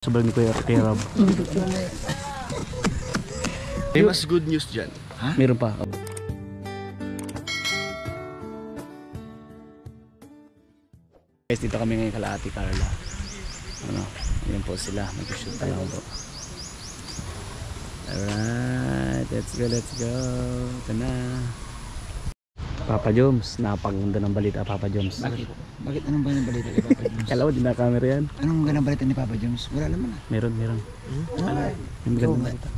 Sobrang ni Kuya Rob. May mas good news dyan. Ha? Meron pa. Guys, dito kami ngayon kala Ate Carla. Ano, yun po sila. Mag-shoot tayo po. Alright, let's go, let's go. Ito na. Papa Joms, napaganda ng balita Papa Joms. Bakit anong ba ng balita ni Papa Joms? Kalaw, din na camera yan. Anong magandang balita ni Papa Joms? Wala naman ah. Meron. Yung magandang balita.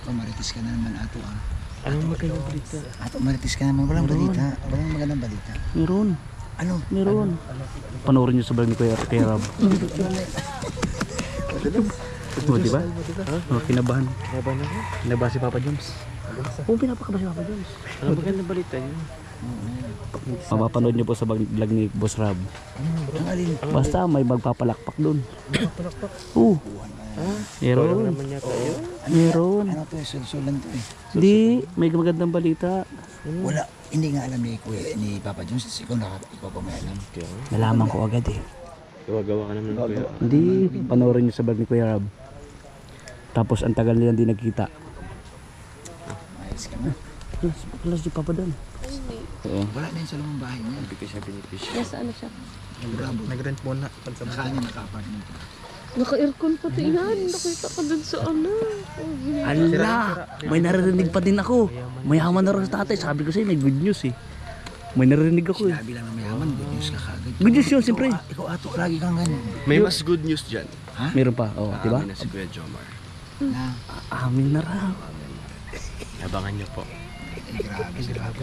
Oh, maritis ka na naman ato ah. Anong magandang balita? Ato, maritis ka naman. Walang balita. Walang magandang balita. Meron. Ano? Meron. Panoorin nyo sa vlog ni Kuya Rob. O, diba? O, kinabahan. Kinabahan si Papa Joms. Oo, pinapakaba si Papa Joms. Ano magandang balita nyo? Mapapanood nyo po sa vlog ni Boss Rob. Ang alin? Basta may magpapalakpak dun. Oo. Meron. Meron. Ano to eh? Sulsulan to eh. Hindi, may magandang balita. Wala. Hindi nga alam ni Kuya, ni Papa Joms. Ikaw pa may alam. Nalaman ko agad eh. Gawa-gawa ka naman ng kuya. Hindi, panoorin nyo sa vlog ni Kuya Rob. Tapos ang tagal nilang di nagkita. Ayos ka na. Kalas si Papa doon. Oo. Wala na yung sa lumang bahay niya. Hindi ko siya binipis. Yes, ano siya? Bravo. Nag-rent muna. Nakaano naka-apartment. Naka-aircon pati yan. Nakita ko dun sa ano. Ala, may naririnig pa din ako. Mayaman na rin sa tatay. Sabi ko sa'yo, may good news eh. May naririnig ako eh. Sinabi lang na mayaman. Good news ka kagad. Good news yun, siyempre. Ikaw ato, lagi kang ganyan. May mas good news dyan. Ha? Meron pa, oh, diba? Amin na si Kuya Jomar. Na, Amin na raw. Abangan nyo po. grabe.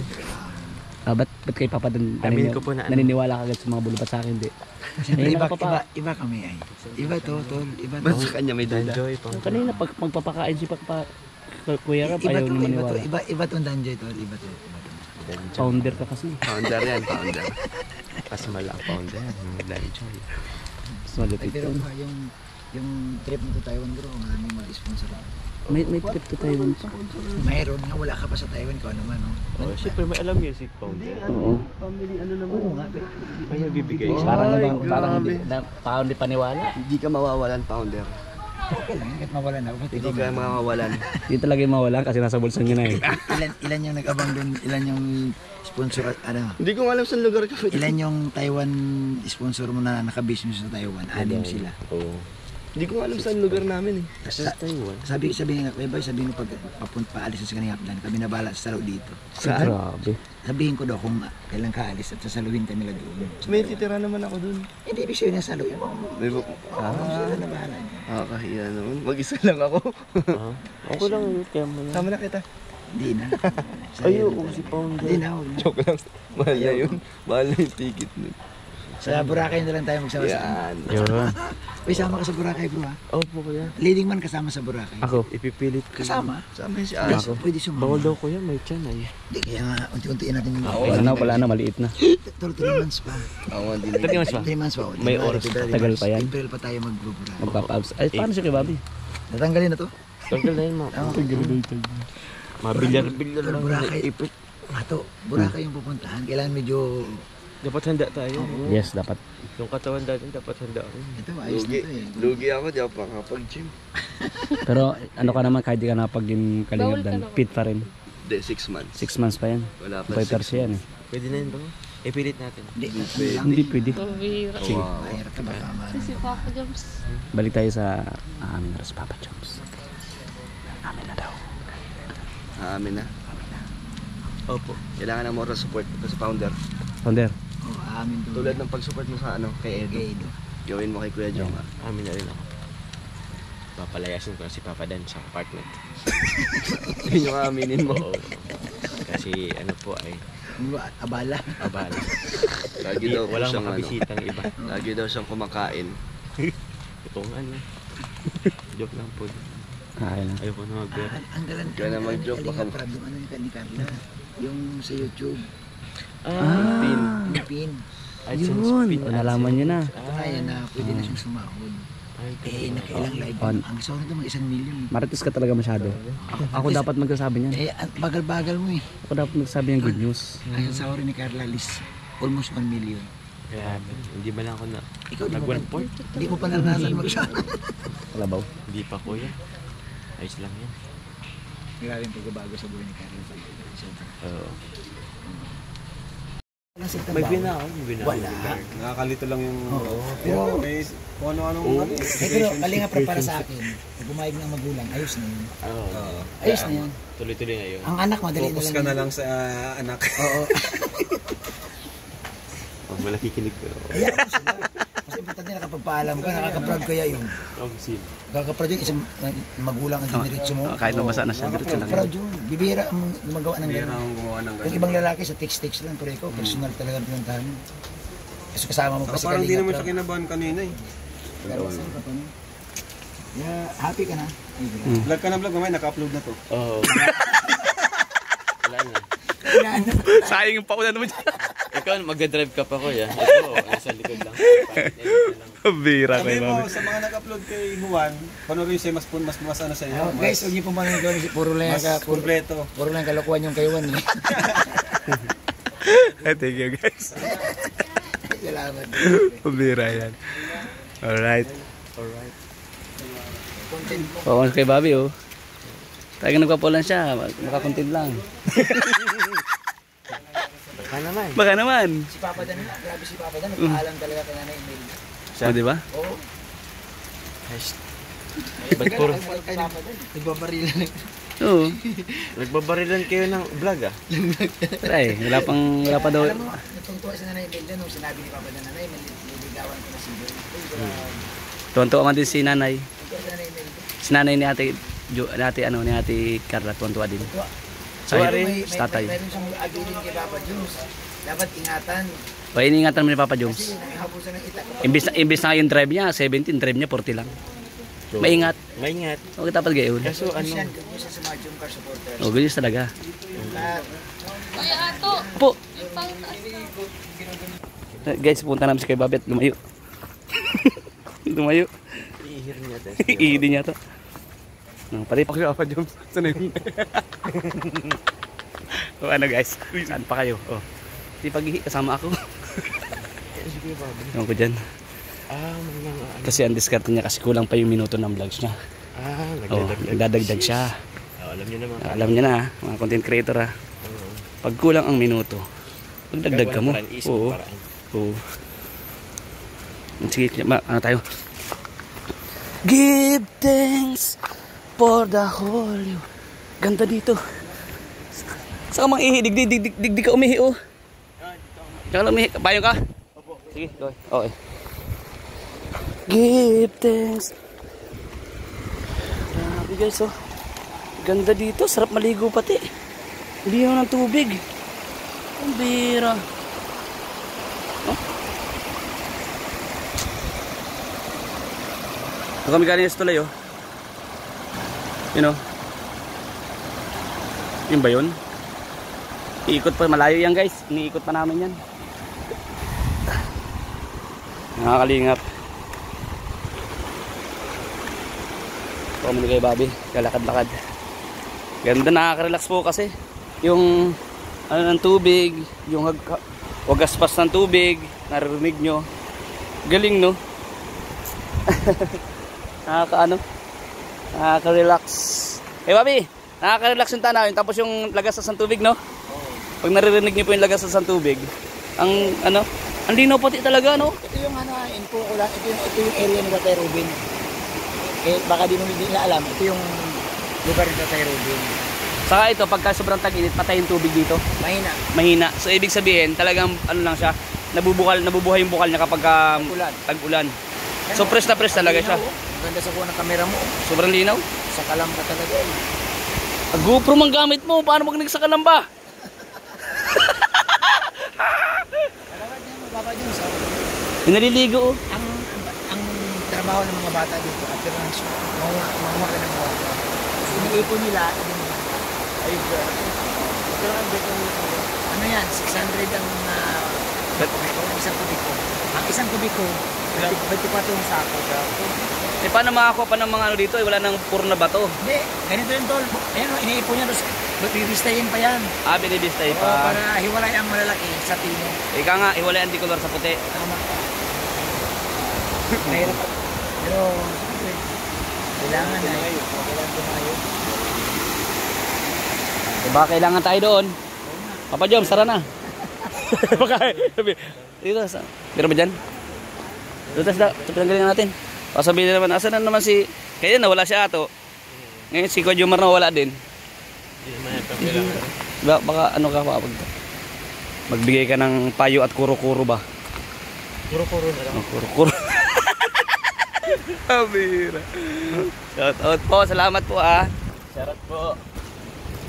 Ba't kay Papa doon Amin ko po na ano. naniniwala ka agad sa mga bulubat sa akin, di? Siyempre, Papa. iba kami ay. Iba to, tol. Iba to. Ba't sa kanya may dala? Kanina pag magpapakain si Papa Kuya Rob, ayaw ni maniwala. Iba tong Danjoy, tol. Iba to. Founder ka kasi. Founder yan, founder. Mas malaki founder. Danjoy. Mas malapit Pero yun. yung trip mo to Taiwan, bro, maraming mag-sponsor. May trip to Taiwan pa. Mayroon nga, wala ka pa sa Taiwan, kung ano man, no? Oh, siyempre may alam yun si founder. Oo. Oo nga, pero May bibigay siya. Parang hindi paniwala. Hindi ka mawawalan, founder. okay lang, kahit mawala na. Bakit Hindi ikaw ka mawawalan. Hindi talaga yung mawala kasi nasa bulsa niya na eh. ilan yung nag-abang doon, ilan yung sponsor, ano? Hindi ko alam saan lugar ka. Ilan yung Taiwan sponsor mo na naka-business sa Taiwan? 6 sila. Oo. Hindi ko alam saan lugar namin eh. Sa Taiwan? Sabi nga, sabihin ko pag paalis sa kanina haplan, kami na bala sa salo dito. Saan? Grabe. Sabihin ko daw kung kailan ka alis at sasaluhin kami lang doon. May titira naman ako dun. Hindi, ibig sabihin na salo yun. May bu... Sila na bahala niya. Kahiya naman. Mag-isa lang ako. Ako lang yun, kaya mo yan. Sama na kita. Hindi na. Ayoko si founder. Hindi na, huwag na. Joke lang. Mahal na yun. Mahal na yung ticket nun. Sa Boracay na lang tayo magsama-sama. Yan. Yun. Uy, sama ka sa Boracay, bro, ha? Opo kuya. Leading man kasama sa Boracay. Ako. Ipipilit ko. Kasama? Sama si Pwede, Aso. pwede sumama. Bawal daw kuya, may tiyan ay. Hindi, kaya nga, unti-untiin natin yung... Wala na, maliit na. Tol, 3 months pa. Ako nga din. 3 months pa? 3 months pa. May oras pa. Tagal pa yan. April pa tayo mag-Boracay. Magpapa-abs. Ay, paano siya kay Bobby? Natanggalin na to? Tanggal na yun ma. Mabilyar-bilyar lang. Boracay. Ipit. Ato, Boracay yung pupuntahan. Kailangan medyo... Dapat handa tayo. Yes, dapat. Yung katawan natin dapat handa ako. Ito, ayos na to eh. Lugi ako, di ako makapag-gym. Pero ano ka naman, kahit di ka napag-gym kalingap Bawal ka dan, naman. fit pa rin. Hindi, 6 months. 6 months pa yan. Wala pa 5 years yan eh. Pwede na yun ba? Ipilit natin. Hindi, Hindi pwede. Pabira. Sige. mahirap ka baka Si Papa Joms. Balik tayo sa amin na sa Papa Joms. Amin na daw. Amin na. Opo. Kailangan ng moral support ito sa founder. Founder. amin to. Tulad ng pag-support mo sa ano, kay Edo. Okay, do. Gawin mo kay Kuya Jomar. Amin na rin ako. Papalayasin ko na si Papa Dan sa apartment. Yun yung aminin mo. Oo. Kasi ano po ay Abala. abala. Lagi daw Walang siyang ano. makabisitang iba. Lagi daw siyang kumakain. Ito nga ano. Joke lang po. Kaya na. Ayoko na mag-bear. Ang galang Kaya na mag-joke baka- Yung ano ni Carla. Yung sa YouTube. Pin. Yung pin. Yun, nalaman nyo na. Ito na yan na pwede na siyang sumahod. Eh, nakailang live. On. Ang sahod ito mga 1 million. Marites ka talaga masyado. Ako dapat magsasabi niyan. Eh, bagal-bagal mo eh. Ako dapat magsasabi ng good news. Ang sahod ni Carla is almost 1 million. Kaya hindi ba lang ako na Ikaw, di nag mo 1/4? Hindi mo pa naranasan mag-shot. Kalabaw. Hindi pa kuya. Ayos lang yan. Grabe yung pagbabago sa buhay ni Karen. Oo. May May bina Wala. Nakakalito lang yung... Oo. Pero, May kung ano-anong ano, pero kalinga para sa akin, pag bumayag ng magulang, ayos na yun. Oo. Ayos na yun. Tuloy-tuloy ngayon. Ang anak, madali focus ka na lang sa anak. Oo. Huwag mo nakikinig ko. Kaya ako sila. Mas importante nakapagpaalam ka, nakaka-proud kaya yun. Oh, sin. Nakaka-proud yun, isang magulang ang diniritso mo. Kahit mabasa na siya, diretso lang. Proud yun. Bibira ang gumagawa ng Meron gano'n. akong gumawa ng Yung ganyan. ibang lalaki sa text-text lang, pero ikaw, personal talaga ang pinuntahan mo. Kasi kasama mo pa si Parang di Kalinga naman siya Prab. kinabahan kanina eh. Pero saan ka pa no? Yeah, happy ka na? Vlog ka na vlog, mamaya naka-upload na to. Oo. Wala na. Sayang yung paulan naman dyan. Ikaw, mag-drive ka pa kuya. Ito, nasa likod lang. Bira Sabi kayo, mo, mami. sa mga nag-upload kay Juan, panoorin siya mas ano sa inyo. Oh, guys, huwag niyo po manong puro lang mas puro kompleto. lang kalokohan yung kaywan eh. Thank you guys. Salamat. Bira yan. Alright. Content po. Oo, kay Bobby oh. Talagang nagpapulan siya, makakontent lang. Baka naman. Baka naman. Si Papa Dan, grabe si Papa Dan, nagpaalam talaga kay Nanay Imelda. Siya, di ba? Oo. Ba't puro? Kay Papa Dan, nagbabarilan. Oo. Nagbabarilan kayo ng vlog ah? Ay, wala pa daw. Alam mo, natungtuwa si Nanay Imelda nung sinabi ni Papa Dan, Nanay, niligawan ko na si Joy. Tuwan-tuwa man din si nanay. Ito si Nanay Imelda. Si nanay ni ate, ni ate Carla, tuwan-tuwa din. Sorry, Sa tatay. Meron siyang abilin kay Papa Jones. Dapat ingatan. O, iniingatan mo ni Papa Jones. Kasi nanghahabusan ng itak. Imbis na yung drive niya, 17, drive niya 40 lang. Maingat. Maingat. Huwag dapat gayon. Kaso ano? Yan, ganyan siya sa mga Jumcar supporters. O, ganyan talaga. Lahat. Kuya Ato, Po, yung pangtaas na. guys, punta namin si kay Babet. Lumayo. Lumayo. Ihir niya tayo. Iidi niya to. Pati pa kayo, Papa Jones. Saan yun? O ano guys, saan pa kayo? O, di pag-ihi, kasama ako. Ewan ko dyan. Mga Kasi ang diskarte niya kasi kulang pa yung minuto ng vlogs niya. O, nagdadagdag siya. Alam niyo naman. Alam niya na, mga content creator ha. Pag kulang ang minuto, magdagdag ka mo. Oo. Oo. Sige, ano tayo? Give thanks for the holy. Ganda dito. Saan ka mang ihi? Digdig ka umihi oh. Saan ka lang umihi? Bayo ka? Sige, go. Okay. Give thanks. Grabe guys oh. Ganda dito. Sarap maligo pati. Hindi naman ng tubig. Ang bira. Oh. Ito kami galing sa tulay oh. Yun oh. Yun ba yun? Iikot pa, malayo yan guys. Iniikot pa namin yan. Nakakalingap. Ito kami kay Bobby. Kalakad-lakad. Ganda, nakaka-relax po kasi. Yung ano ng tubig, yung wagaspas ng tubig, naririnig nyo. Galing no? Nakaka-relax. Eh Bobby, nakaka-relax yung tanawin tapos yung lagasas ng tubig no? Pag naririnig niyo po yung lagasas ng tubig, ang ano, ang linaw pati talaga no? Ito yung info ko lang. Ito yung area ni Tatay Ruben. Eh, baka di mo hindi na alam. Ito yung lugar ni Tatay Ruben. Saka ito, pagka sobrang tag-init, patay yung tubig dito. Mahina. Mahina. So ibig sabihin, talagang ano lang siya, nabubuhay yung bukal niya kapag tag-ulan. So press na press talaga siya. Ang ganda sa kuha ng kamera mo. Sobrang linaw. Sa kalam ka talaga eh. GoPro mang gamit mo, paano pag nagsakalam ba? Kalawad niya mo, Papa Jones. Naliligo oh. Ang trabaho ng mga bata dito, after lunch, mamuha ka ng mga bata. Iniipon nila, ayun bro. Pero ano yan, 600 ang isang kubiko. Ang isang kubiko, 24 yung sako. Eh paano makakuha pa ng mga ano dito? Wala nang puro na bato. Hindi, ganito yung tol. Ayan, iniipon niya. Tapos Bibistayin pa yan. Binibistay Oo, pa. para hiwalay ang malalaki sa tino. Ika nga, iwalayan di color sa puti. Tama. Mahirap. Pero, siyempre, kailangan na yun. Kailangan tumayo. Diba kailangan tayo doon? Papa Jom, sara na. Baka, dito, meron ba dyan? Dito, pinanggalingan natin. Pasabihin naman, asan na naman si, kaya nawala si Ato. Ngayon si Kuya Jomar nawala din. Baka ano ka pa, magbigay ka ng payo at kuro-kuro ba? Kuro-kuro na lang. Kuro-kuro. Abira. Shout out po, salamat po ah. Shoutout po.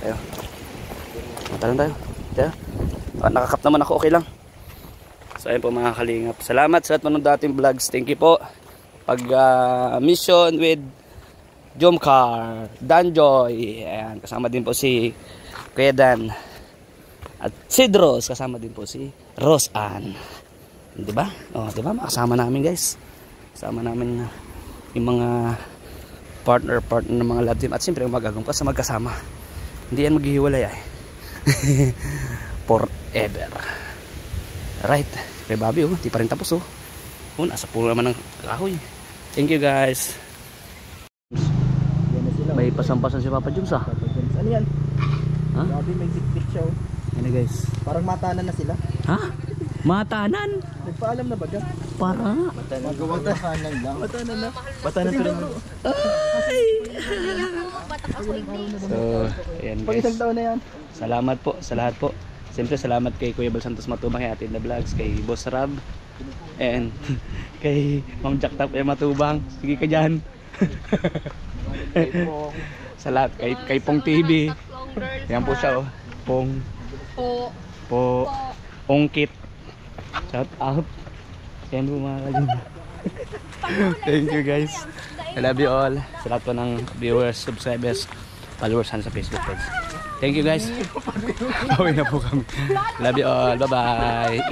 Tayo. Matalan tayo. Tayo. Nakakap naman ako, okay lang. So ayun po mga kalingap. Salamat sa lahat manood dating vlogs. Thank you po. Pag mission with Jomcar, Danjoy. Ayan, kasama din po si Kuya Dan. At Sidros, kasama din po si Roseanne. Diba? O, diba? Makasama namin guys. Kasama namin yung mga partner ng mga love team. At siyempre magagumpas sa magkasama. Hindi yan maghihiwalay ay. Forever. Right. Kay Bobby oh, di pa rin tapos oh. Nasa pulo naman ng kahoy. Thank you guys. May pasampasan si Papa Joms ah. Ano yan? Ha? Grabe, may bit siya. Ano guys? Parang matanan na sila. Ha? Matanan? Nagpaalam na ba dyan? Para? Matanan lang. Matanan na. Matanan pa rin. So, ayan Pag guys. isang taon na yan. Salamat po sa lahat po. Siyempre salamat kay Kuya Bal Santos Matubang, kay Atin the Vlogs, kay Boss Rab, and kay Ma'am Jack Tap Matubang. Sige ka dyan. Sa lahat, kay Pong TV. Yan po siya oh. Pong. Po. Ongkit. Shout out. Yan po mga kalingap. Thank you guys. I love you all. Sa lahat po ng viewers, subscribers, followers sa Facebook page. Thank you guys. Pauwi na po kami. Love you all. Bye bye.